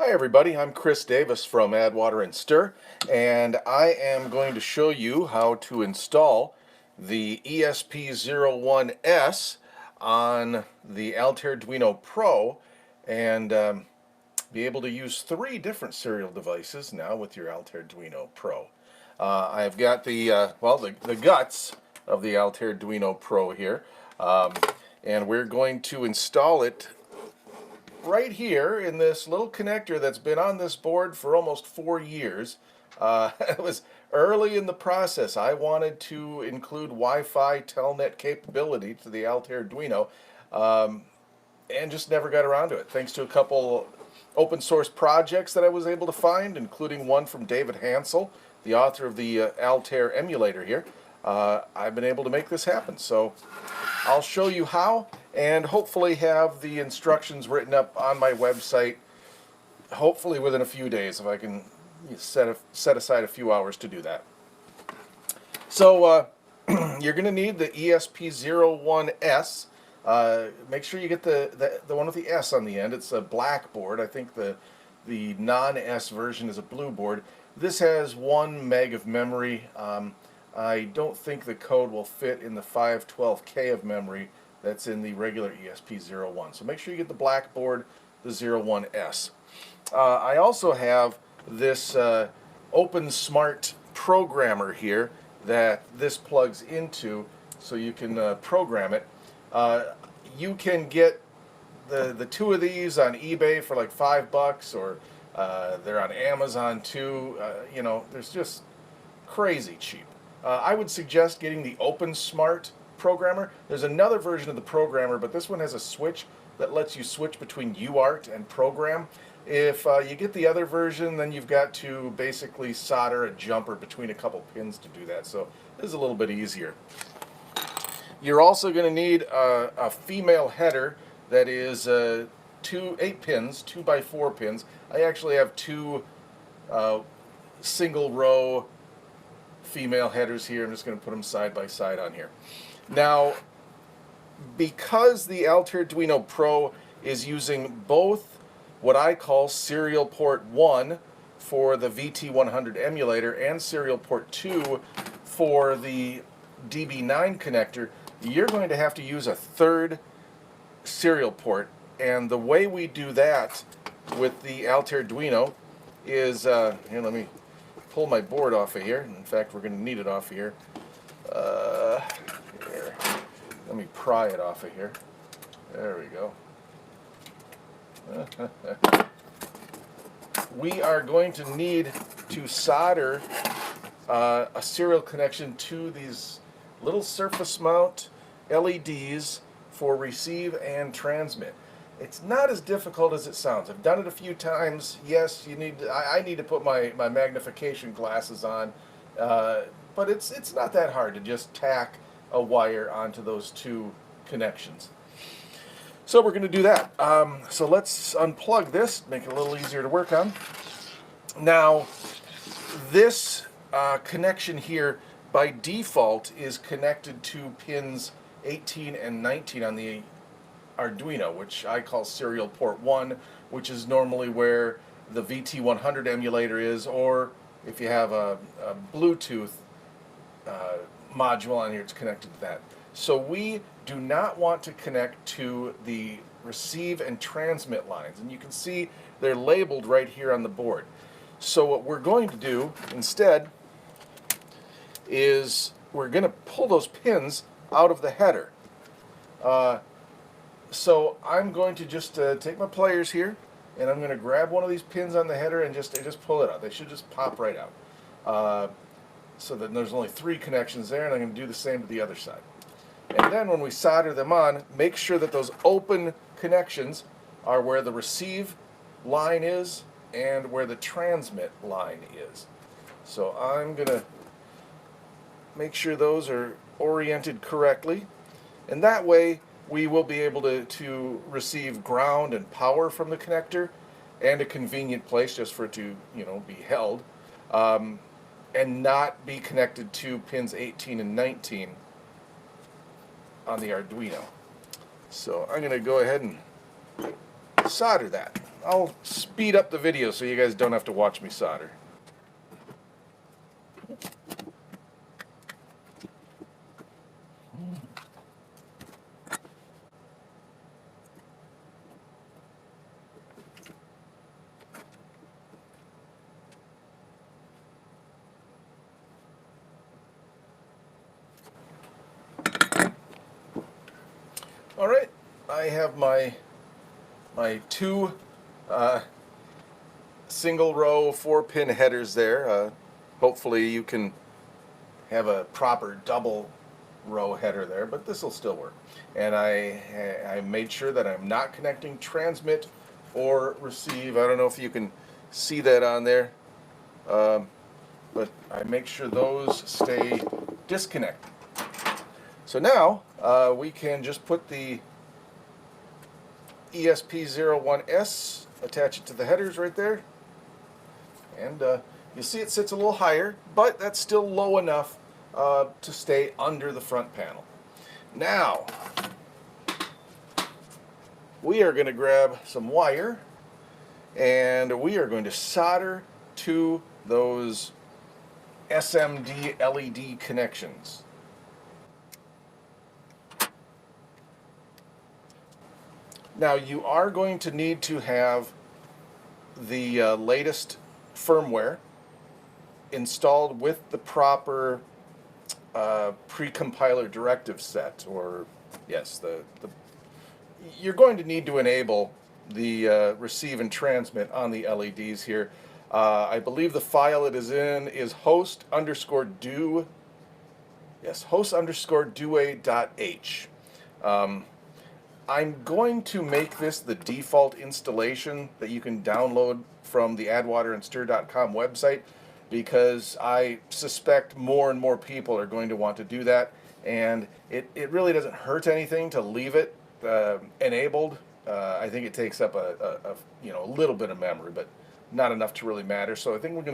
Hi everybody, I'm Chris Davis from Add Water and Stir, and I am going to show you how to install the ESP01S on the Altair-Duino Pro and be able to use 3 different serial devices now with your Altair-Duino Pro. I've got the guts of the Altair-Duino Pro here, and we're going to install it right here in this little connector that's been on this board for almost 4 years. It was early in the process. I wanted to include Wi-Fi Telnet capability to the Altair-Duino, and just never got around to it. Thanks to a couple open source projects that I was able to find, including one from David Hansel, the author of the Altair emulator here. I've been able to make this happen. So I'll show you how, and hopefully have the instructions written up on my website, hopefully within a few days, if I can set aside a few hours to do that. So you're going to need the ESP01S. Make sure you get the one with the S on the end. It's a black board. I think the non-S version is a blue board. This has 1 meg of memory. I don't think the code will fit in the 512K of memory that's in the regular ESP01. So make sure you get the black board, the 01S. I also have this Open Smart programmer here that this plugs into, so you can program it. You can get the 2 of these on eBay for like $5, or they're on Amazon too. You know, there's just crazy cheap. I would suggest getting the Open Smart programmer. There's another version of the programmer, but this one has a switch that lets you switch between UART and program. If you get the other version, then you've got to basically solder a jumper between a couple pins to do that. So this is a little bit easier. You're also going to need a female header that is 8 pins, 2x4 pins. I actually have 2 single row female headers here. I'm just going to put them side by side on here. Now, because the Altair-Duino Pro is using both what I call serial port 1 for the VT100 emulator and serial port 2 for the DB9 connector, you're going to have to use a 3rd serial port. And the way we do that with the Altair-Duino is, here, let me pull my board off of here. In fact, we're going to need it off of here. Here. Let me pry it off of here. There we go. We are going to need to solder a serial connection to these little surface mount LEDs for receive and transmit. It's not as difficult as it sounds. I've done it a few times. Yes, I need to put my magnification glasses on, but it's not that hard to just tack a wire onto those 2 connections. So we're going to do that. So let's unplug this, make it a little easier to work on. Now, this connection here by default is connected to pins 18 and 19 on the Arduino, which I call serial port 1, which is normally where the VT100 emulator is, or if you have a Bluetooth module on here, it's connected to that. So we do not want to connect to the receive and transmit lines, and you can see they're labeled right here on the board. So what we're going to do instead is we're going to pull those pins out of the header. So I'm going to just take my pliers here, and I'm going to grab one of these pins on the header and just pull it out. They should just pop right out. So that there's only 3 connections there, and I'm going to do the same to the other side. And then when we solder them on, make sure that those open connections are where the receive line is and where the transmit line is. So I'm going to make sure those are oriented correctly, and that way we will be able to receive ground and power from the connector, and a convenient place just for it to, be held, and not be connected to pins 18 and 19 on the Arduino. So I'm going to go ahead and solder that. I'll speed up the video so you guys don't have to watch me solder. All right, I have my two single row 4-pin headers there. Hopefully you can have a proper double row header there, but this will still work. And I made sure that I'm not connecting transmit or receive. I don't know if you can see that on there, but I make sure those stay disconnected. So now we can just put the ESP01S, attach it to the headers right there, and you see it sits a little higher, but that's still low enough to stay under the front panel. Now we are going to grab some wire and we are going to solder to those SMD LED connections. Now you are going to need to have the latest firmware installed with the proper pre-compiler directive set, or yes, you're going to need to enable the receive and transmit on the LEDs here. I believe the file it is in is host_do. Yes, host_dua.h. I'm going to make this the default installation that you can download from the addwaterandstir.com website, because I suspect more and more people are going to want to do that, and it really doesn't hurt anything to leave it enabled. I think it takes up a little bit of memory, but not enough to really matter. So I think I'm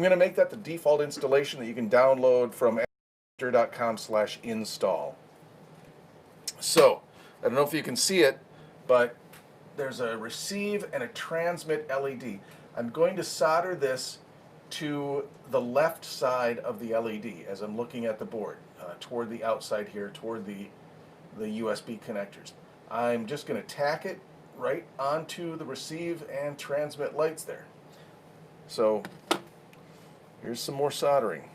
gonna make that the default installation that you can download from addwaterandstir.com/install. So I don't know if you can see it, but there's a receive and a transmit LED. I'm going to solder this to the left side of the LED as I'm looking at the board, toward the outside here, toward the USB connectors. I'm just going to tack it right onto the receive and transmit lights there. So here's some more soldering.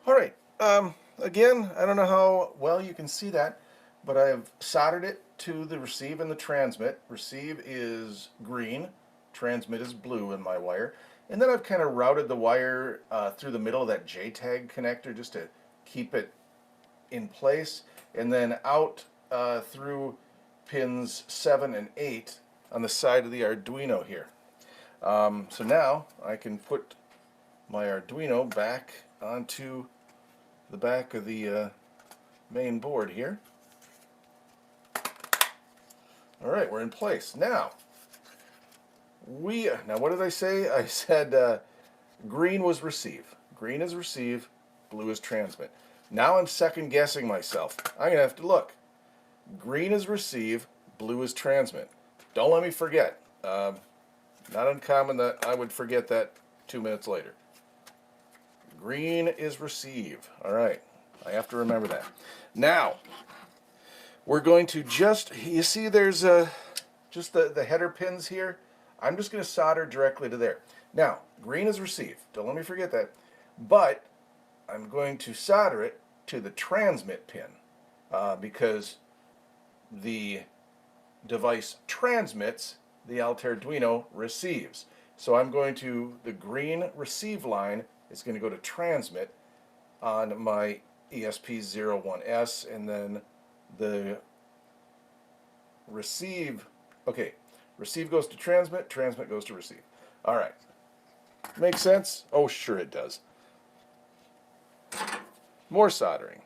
All right, again, I don't know how well you can see that, but I've soldered it to the receive and the transmit. Receive is green, transmit is blue in my wire. And then I've kind of routed the wire through the middle of that JTAG connector just to keep it in place, and then out through pins 7 and 8 on the side of the Arduino here. So now I can put my Arduino back onto the back of the main board here. All right, we're in place. Now what did I say? I said green was receive. Green is receive, blue is transmit. Now I'm second guessing myself. I'm gonna have to look. Green is receive, blue is transmit. Don't let me forget. Not uncommon that I would forget that 2 minutes later. Green is receive. All right, I have to remember that. Now, we're going to you see there's just the header pins here. I'm just going to solder directly to there. Now, green is receive. Don't let me forget that. But I'm going to solder it to the transmit pin because the device transmits, the Altair-Duino receives. So I'm going to, the green receive line is going to go to transmit on my ESP01S, and then the receive, okay, receive goes to transmit, transmit goes to receive. All right. Makes sense? Oh, sure it does. More soldering.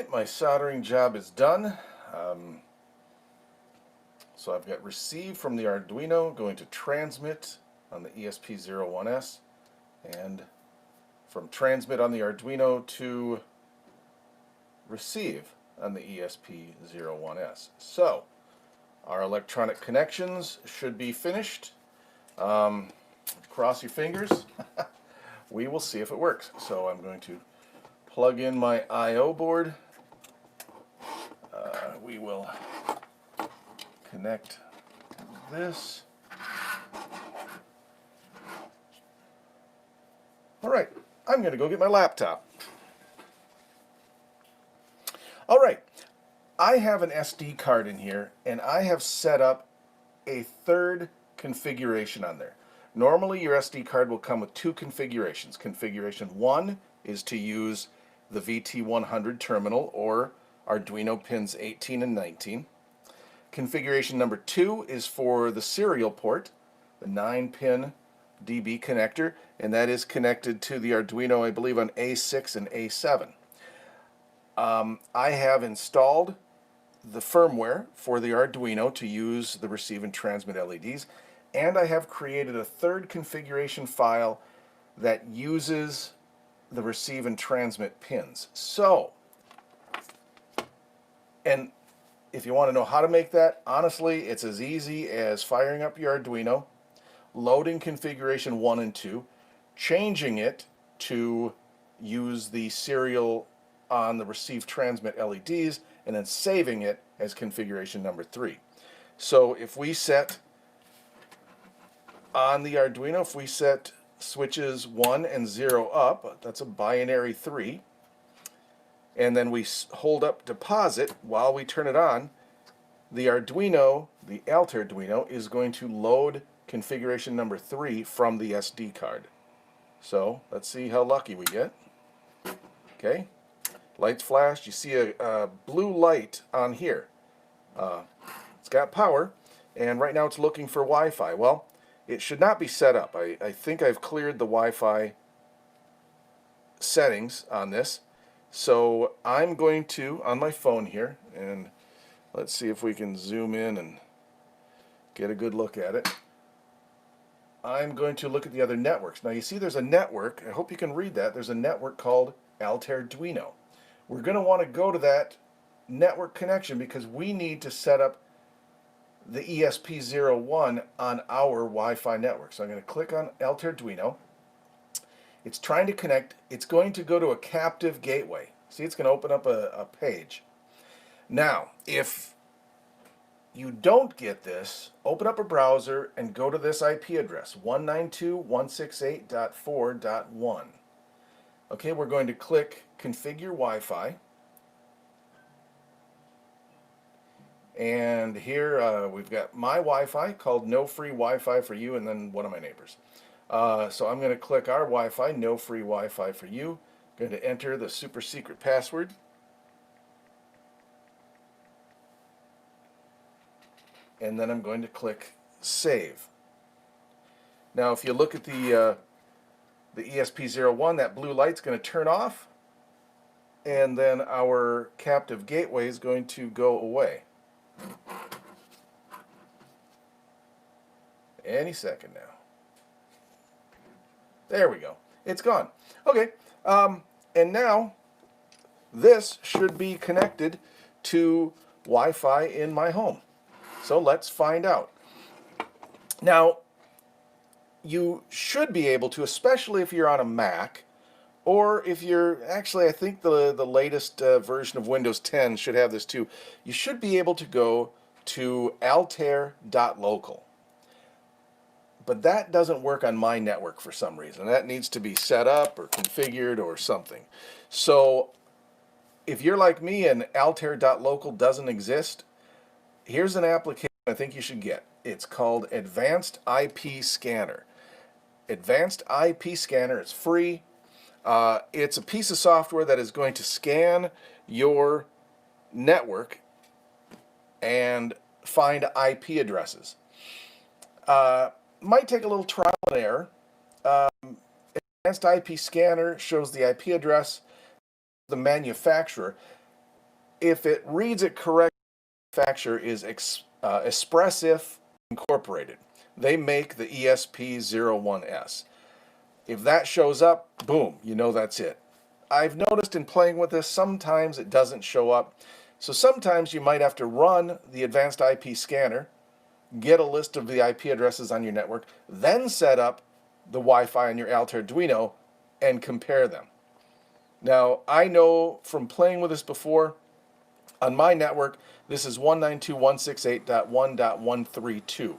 Alright, my soldering job is done. So I've got receive from the Arduino going to transmit on the ESP01S, and from transmit on the Arduino to receive on the ESP01S. So our electronic connections should be finished. Cross your fingers. We will see if it works. So I'm going to plug in my I/O board. We will connect this. All right, I'm going to go get my laptop. All right, I have an SD card in here, and I have set up a third configuration on there. Normally, your SD card will come with two configurations. Configuration 1 is to use the VT100 terminal or Arduino pins 18 and 19. Configuration number 2 is for the serial port, the 9-pin DB connector, and that is connected to the Arduino, I believe, on A6 and A7. I have installed the firmware for the Arduino to use the receive and transmit LEDs, and I have created a third configuration file that uses the receive and transmit pins. So, and if you want to know how to make that, honestly, it's as easy as firing up your Arduino, loading configuration 1 and 2, changing it to use the serial on the receive transmit LEDs, and then saving it as configuration number 3. So if we set on the Arduino, if we set switches 1 and 0 up, that's a binary 3, and then we hold up deposit while we turn it on, the Arduino, the Altair-Duino, is going to load configuration number 3 from the SD card. So let's see how lucky we get. Okay, lights flashed. You see a blue light on here. It's got power, and right now it's looking for Wi-Fi. Well, it should not be set up. I think I've cleared the Wi-Fi settings on this. So I'm going to, on my phone here, and let's see if we can zoom in and get a good look at it. I'm going to look at the other networks. Now you see there's a network, I hope you can read that, there's a network called Altair-Duino. We're going to want to go to that network connection because we need to set up the ESP01 on our Wi-Fi network. So I'm going to click on Altair-Duino. It's trying to connect. It's going to go to a captive gateway. See, it's going to open up a page. Now, if you don't get this, open up a browser and go to this IP address, 192.168.4.1. Okay, we're going to click Configure Wi-Fi. And here we've got my Wi-Fi called No Free Wi-Fi for You, and then one of my neighbors. So I'm going to click our Wi-Fi, No Free Wi-Fi for You. I'm going to enter the super secret password. And then I'm going to click Save. Now if you look at the ESP01, that blue light's going to turn off, and then our captive gateway is going to go away. Any second now. There we go. It's gone. Okay, and now this should be connected to Wi-Fi in my home. So let's find out. Now, you should be able to, especially if you're on a Mac, or if you're, actually I think the latest version of Windows 10 should have this too. You should be able to go to Altair.local. But that doesn't work on my network for some reason. That needs to be set up or configured or something. So if you're like me and Altair.local doesn't exist, here's an application I think you should get. It's called Advanced IP Scanner. Advanced IP Scanner, it's free. It's a piece of software that is going to scan your network and find IP addresses. Might take a little trial and error. Advanced IP Scanner shows the IP address of the manufacturer. if it reads it correctly, the manufacturer is Expressif Incorporated. They make the ESP01S. If that shows up, boom, you know that's it. I've noticed in playing with this, sometimes it doesn't show up. So sometimes you might have to run the advanced IP scanner, get a list of the IP addresses on your network, then set up the Wi-Fi on your Altair-Duino and compare them. Now, I know from playing with this before, on my network, this is 192.168.1.132.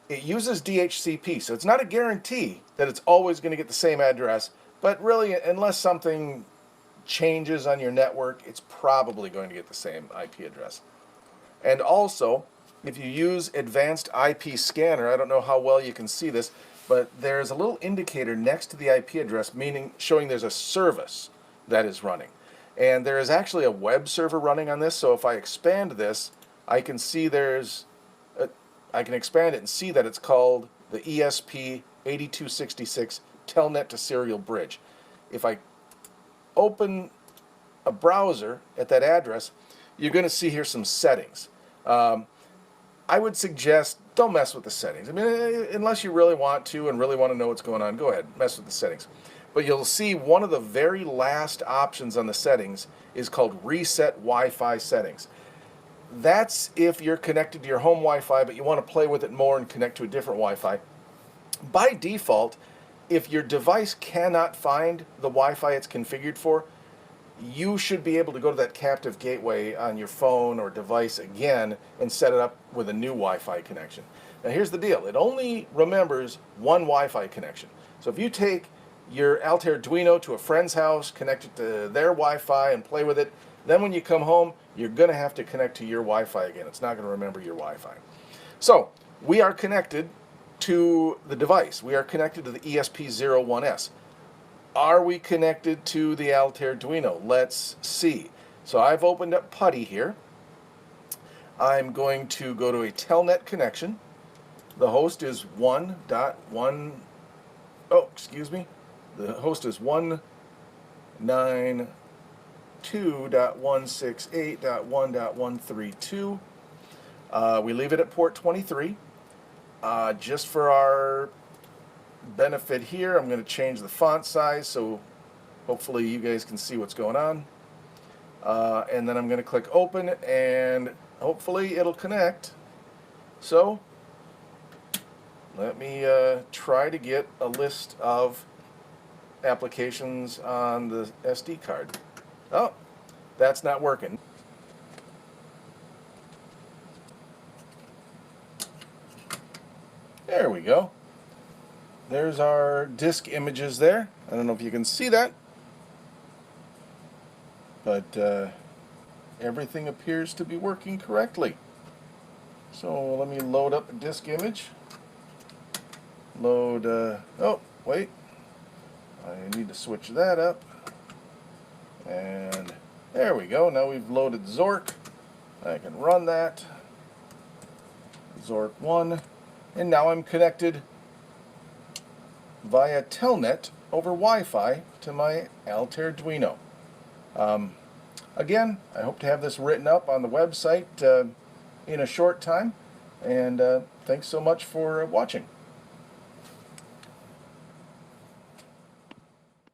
It uses DHCP, so it's not a guarantee that it's always going to get the same address, but really, unless something changes on your network, it's probably going to get the same IP address. And also, if you use advanced IP scanner, I don't know how well you can see this, but there's a little indicator next to the IP address, meaning showing there's a service that is running. And there is actually a web server running on this, so if I expand this, I can see I can expand it and see that it's called the ESP8266 Telnet to Serial Bridge. If I open a browser at that address, you're going to see here some settings. I would suggest don't mess with the settings. I mean, unless you really want to and really want to know what's going on, go ahead, mess with the settings. But you'll see one of the very last options on the settings is called Reset Wi-Fi Settings. That's if you're connected to your home Wi-Fi, but you want to play with it more and connect to a different Wi-Fi. By default, if your device cannot find the Wi-Fi it's configured for, you should be able to go to that captive gateway on your phone or device again and set it up with a new Wi-Fi connection. Now here's the deal. It only remembers one Wi-Fi connection. So if you take your Altair-Duino to a friend's house, connect it to their Wi-Fi and play with it, then when you come home, you're going to have to connect to your Wi-Fi again. It's not going to remember your Wi-Fi. So we are connected to the device. We are connected to the ESP01S. Are we connected to the Altair-Duino? Let's see. So I've opened up PuTTY here. I'm going to go to a Telnet connection. The host is 1.1. Oh, excuse me. The host is 192.168.1.132. We leave it at port 23. Just for our benefit here, I'm going to change the font size so hopefully you guys can see what's going on. And then I'm going to click open and hopefully it'll connect. So let me try to get a list of applications on the SD card. Oh, that's not working. There we go. There's our disk images there. I don't know if you can see that, but everything appears to be working correctly. So let me load up a disk image. Load, oh, wait. I need to switch that up. And there we go. Now we've loaded Zork. I can run that. Zork 1. And now I'm connected via Telnet over Wi-Fi to my Altair-Duino. Again, I hope to have this written up on the website in a short time. And thanks so much for watching.